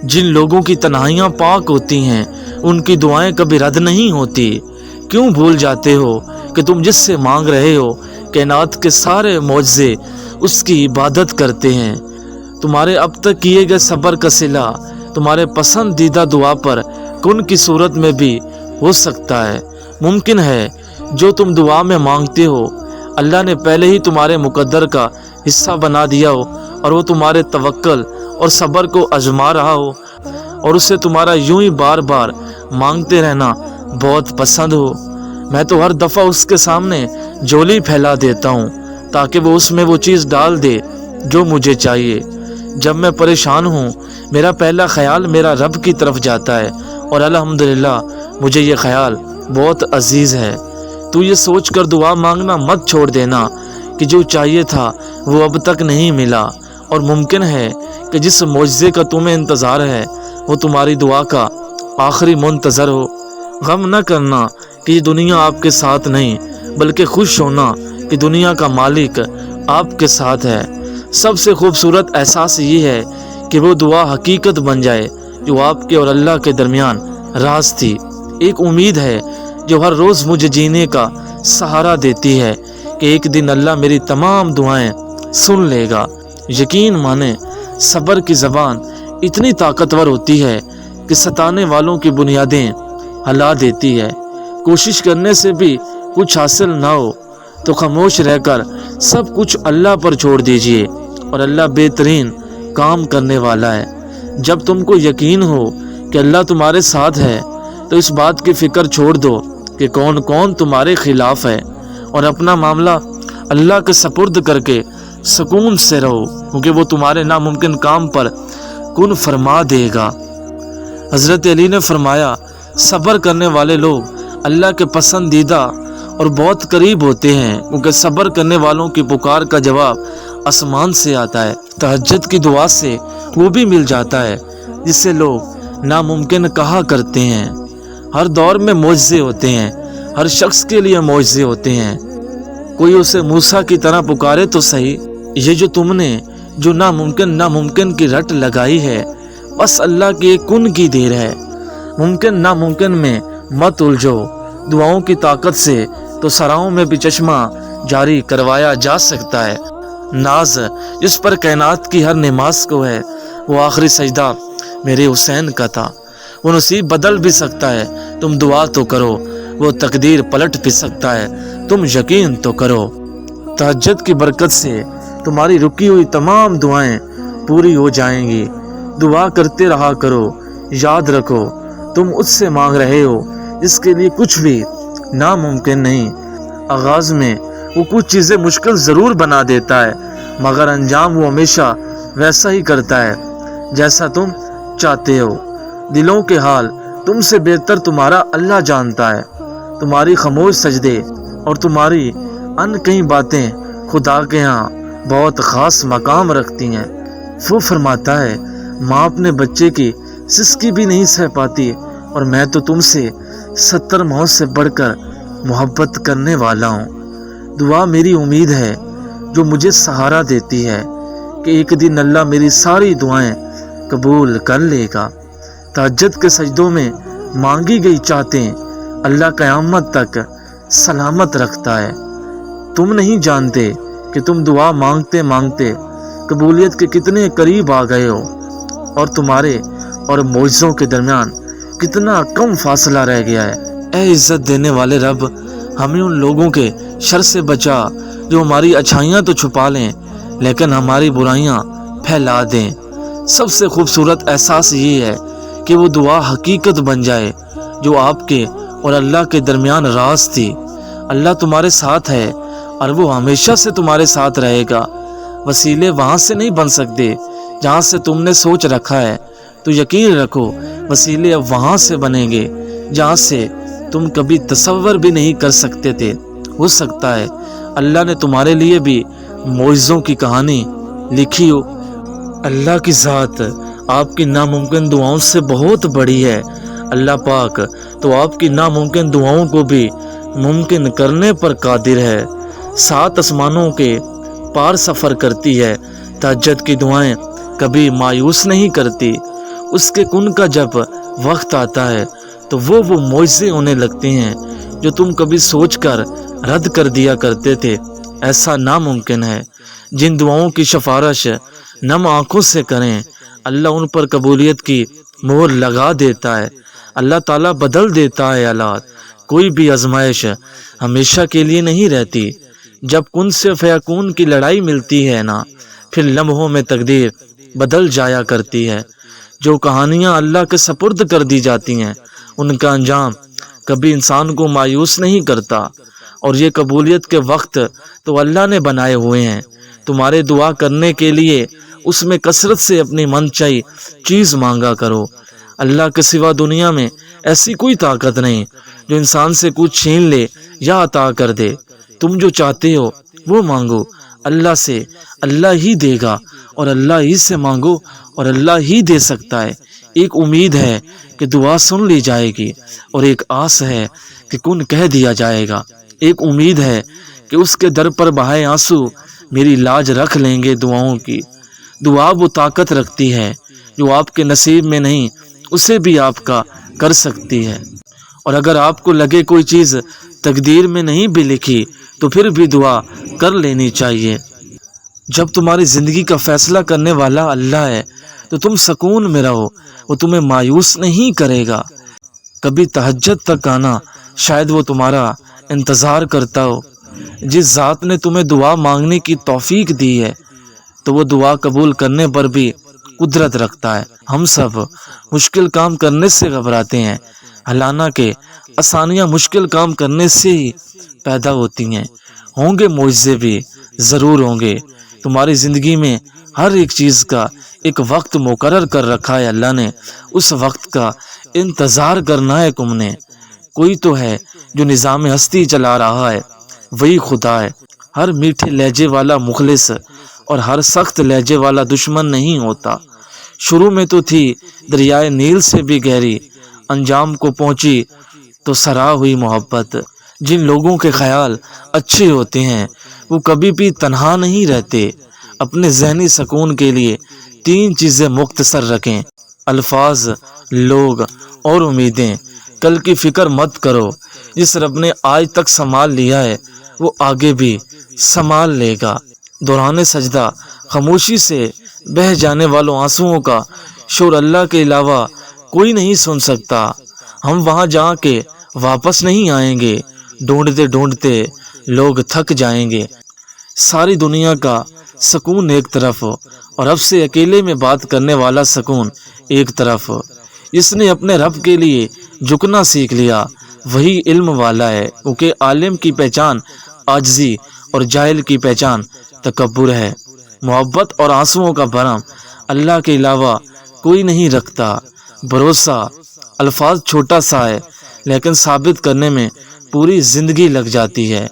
جن لوگوں کی تنہائیاں پاک ہوتی ہیں ان کی دعائیں کبھی رد نہیں ہوتی۔ کیوں بھول جاتے ہو کہ تم جس سے مانگ رہے ہو کائنات کے سارے معجزے اس کی عبادت کرتے ہیں۔ تمہارے اب تک کیے گئے صبر کا صلہ تمہارے پسندیدہ دعا پر کن کی صورت میں بھی ہو سکتا ہے۔ ممکن ہے جو تم دعا میں مانگتے ہو اللہ نے پہلے ہی تمہارے مقدر کا حصہ بنا دیا ہو، اور وہ تمہارے توکل اور صبر کو آزما رہا ہو، اور اسے تمہارا یوں ہی بار بار مانگتے رہنا بہت پسند ہو۔ میں تو ہر دفعہ اس کے سامنے جھولی پھیلا دیتا ہوں تاکہ وہ اس میں وہ چیز ڈال دے جو مجھے چاہیے۔ جب میں پریشان ہوں میرا پہلا خیال میرا رب کی طرف جاتا ہے، اور الحمدللہ مجھے یہ خیال بہت عزیز ہے۔ تو یہ سوچ کر دعا مانگنا مت چھوڑ دینا کہ جو چاہیے تھا وہ اب تک نہیں ملا، اور ممکن ہے کہ جس معجزے کا تمہیں انتظار ہے وہ تمہاری دعا کا آخری منتظر ہو۔ غم نہ کرنا کہ یہ دنیا آپ کے ساتھ نہیں، بلکہ خوش ہونا کہ دنیا کا مالک آپ کے ساتھ ہے۔ سب سے خوبصورت احساس یہ ہے کہ وہ دعا حقیقت بن جائے جو آپ کے اور اللہ کے درمیان راز تھی۔ ایک امید ہے جو ہر روز مجھے جینے کا سہارا دیتی ہے کہ ایک دن اللہ میری تمام دعائیں سن لے گا۔ یقین مانے صبر کی زبان اتنی طاقتور ہوتی ہے کہ ستانے والوں کی بنیادیں ہلا دیتی ہے۔ کوشش کرنے سے بھی کچھ حاصل نہ ہو تو خاموش رہ کر سب کچھ اللہ پر چھوڑ دیجئے، اور اللہ بہترین کام کرنے والا ہے۔ جب تم کو یقین ہو کہ اللہ تمہارے ساتھ ہے تو اس بات کی فکر چھوڑ دو کہ کون کون تمہارے خلاف ہے، اور اپنا معاملہ اللہ کے سپرد کر کے سکون سے رہو، کیونکہ وہ تمہارے ناممکن کام پر کن فرما دے گا۔ حضرت علی نے فرمایا صبر کرنے والے لوگ اللہ کے پسندیدہ اور بہت قریب ہوتے ہیں، کیونکہ صبر کرنے والوں کی پکار کا جواب آسمان سے آتا ہے۔ تہجد کی دعا سے وہ بھی مل جاتا ہے جسے لوگ ناممکن کہا کرتے ہیں۔ ہر دور میں معجزے ہوتے ہیں، ہر شخص کے لیے معجزے ہوتے ہیں۔ کوئی اسے موسیٰ کی طرح پکارے تو صحیح۔ یہ جو تم نے جو ناممکن کی رٹ لگائی ہے بس اللہ کے کن کی دیر ہے۔ ممکن ناممکن میں مت الجھو، دعاؤں کی طاقت سے تو سراؤں میں بھی چشمہ جاری کروایا جا سکتا ہے۔ ناز جس پر کائنات کی ہر نماز کو ہے وہ آخری سجدہ میرے حسین کا تھا۔ وہ نصیب بدل بھی سکتا ہے، تم دعا تو کرو، وہ تقدیر پلٹ بھی سکتا ہے، تم یقین تو کرو۔ تہجد کی برکت سے تمہاری رکی ہوئی تمام دعائیں پوری ہو جائیں گی۔ دعا کرتے رہا کرو، یاد رکھو تم اس سے مانگ رہے ہو جس کے لیے کچھ بھی ناممکن نہیں۔ آغاز میں وہ کچھ چیزیں مشکل ضرور بنا دیتا ہے، مگر انجام وہ ہمیشہ ویسا ہی کرتا ہے جیسا تم چاہتے ہو۔ دلوں کے حال تم سے بہتر تمہارا اللہ جانتا ہے۔ تمہاری خاموش سجدے اور تمہاری ان کئی باتیں خدا کے ہاں بہت خاص مقام رکھتی ہیں۔ وہ فرماتا ہے ماں اپنے بچے کی سسکی بھی نہیں سہ پاتی، اور میں تو تم سے 70 ماؤں سے بڑھ کر محبت کرنے والا ہوں۔ دعا میری امید ہے جو مجھے سہارا دیتی ہے کہ ایک دن اللہ میری ساری دعائیں قبول کر لے گا۔ تہجد کے سجدوں میں مانگی گئی چاہتیں اللہ قیامت تک سلامت رکھتا ہے۔ تم نہیں جانتے کہ تم دعا مانگتے مانگتے قبولیت کے کتنے قریب آ گئے ہو، اور تمہارے اور معجزوں کے درمیان کتنا کم فاصلہ رہ گیا ہے۔ اے عزت دینے والے رب، ہمیں ان لوگوں کے شر سے بچا جو ہماری اچھائیاں تو چھپا لیں لیکن ہماری برائیاں پھیلا دیں۔ سب سے خوبصورت احساس یہ ہے کہ وہ دعا حقیقت بن جائے جو آپ کے اور اللہ کے درمیان راز تھی۔ اللہ تمہارے ساتھ ہے اور وہ ہمیشہ سے تمہارے ساتھ رہے گا۔ وسیلے وہاں سے نہیں بن سکتے جہاں سے تم نے سوچ رکھا ہے، تو یقین رکھو وسیلے اب وہاں سے بنیں گے جہاں سے تم کبھی تصور بھی نہیں کر سکتے تھے۔ ہو سکتا ہے اللہ نے تمہارے لیے بھی معجزوں کی کہانی لکھی ہو۔ اللہ کی ذات آپ کی ناممکن دعاؤں سے بہت بڑی ہے۔ اللہ پاک تو آپ کی ناممکن دعاؤں کو بھی ممکن کرنے پر قادر ہے۔ 7 آسمانوں کے پار سفر کرتی ہے۔ تہجد کی دعائیں کبھی مایوس نہیں کرتی، اس کے کن کا جب وقت آتا ہے تو وہ معجزے ہونے لگتے ہیں جو تم کبھی سوچ کر رد کر دیا کرتے تھے۔ ایسا ناممکن ہے۔ جن دعاؤں کی سفارش نم آنکھوں سے کریں، اللہ ان پر قبولیت کی مہر لگا دیتا ہے۔ اللہ تعالیٰ بدل دیتا ہے حالات۔ کوئی بھی آزمائش ہمیشہ کے لیے نہیں رہتی۔ جب کن سے فیکون کی لڑائی ملتی ہے نا، پھر لمحوں میں تقدیر بدل جایا کرتی ہے۔ جو کہانیاں اللہ کے سپرد کر دی جاتی ہیں، ان کا انجام کبھی انسان کو مایوس نہیں کرتا، اور یہ قبولیت کے وقت تو اللہ نے بنائے ہوئے ہیں۔ تمہارے دعا کرنے کے لیے اس میں کثرت سے اپنی من چاہی چیز مانگا کرو۔ اللہ کے سوا دنیا میں ایسی کوئی طاقت نہیں جو انسان سے کچھ چھین لے یا عطا کر دے۔ تم جو چاہتے ہو وہ مانگو اللہ سے، اللہ ہی دے گا، اور اللہ ہی سے مانگو اور اللہ ہی دے سکتا ہے۔ ایک امید ہے کہ دعا سن لی جائے گی، اور ایک آس ہے کہ کن کہہ دیا جائے گا۔ ایک امید ہے کہ اس کے در پر بہائے آنسو میری لاج رکھ لیں گے دعاؤں کی۔ دعا وہ طاقت رکھتی ہے جو آپ کے نصیب میں نہیں، اسے بھی آپ کا کر سکتی ہے۔ اور اگر آپ کو لگے کوئی چیز تقدیر میں نہیں بھی لکھی تو پھر بھی دعا کر لینی چاہیے۔ جب تمہاری زندگی کا فیصلہ کرنے والا اللہ ہے تو تم سکون میں رہو، وہ تمہیں مایوس نہیں کرے گا۔ کبھی تہجد تک آنا، شاید وہ تمہارا انتظار کرتا ہو۔ جس ذات نے تمہیں دعا مانگنے کی توفیق دی ہے تو وہ دعا قبول کرنے پر بھی قدرت رکھتا ہے۔ ہم سب مشکل کام کرنے سے گھبراتے ہیں، حالانکہ آسانیاں مشکل کام کرنے سے ہی پیدا ہوتی ہیں۔ ہوں گے معجزے بھی، ضرور ہوں گے۔ تمہاری زندگی میں ہر ایک چیز کا ایک وقت مقرر کر رکھا ہے اللہ نے، اس وقت کا انتظار کرنا ہے تم نے۔ کوئی تو ہے جو نظام ہستی چلا رہا ہے، وہی خدا ہے۔ ہر میٹھے لہجے والا مخلص اور ہر سخت لہجے والا دشمن نہیں ہوتا۔ شروع میں تو تھی دریائے نیل سے بھی گہری، انجام کو پہنچی تو سرا ہوئی محبت۔ جن لوگوں کے خیال اچھے ہوتے ہیں وہ کبھی بھی تنہا نہیں رہتے۔ اپنے ذہنی سکون کے لیے 3 چیزیں مختصر رکھیں: الفاظ، لوگ اور امیدیں۔ کل کی فکر مت کرو، جس رب نے آج تک سنبھال لیا ہے وہ آگے بھی سنبھال لے گا۔ دوران سجدہ خاموشی سے بہہ جانے والوں آنسوؤں کا شور اللہ کے علاوہ کوئی نہیں سن سکتا۔ ہم وہاں جا کے واپس نہیں آئیں گے، ڈھونڈتے ڈھونڈتے لوگ تھک جائیں گے۔ ساری دنیا کا سکون ایک طرف اور رب سے اکیلے میں بات کرنے والا سکون ایک طرف۔ اس نے اپنے رب کے لیے جھکنا سیکھ لیا، وہی علم والا ہے، کیونکہ عالم کی پہچان عاجزی اور جاہل کی پہچان تکبر ہے۔ محبت اور آنسوؤں کا بھرم اللہ کے علاوہ کوئی نہیں رکھتا۔ بھروسہ الفاظ چھوٹا سا ہے لیکن ثابت کرنے میں پوری زندگی لگ جاتی ہے۔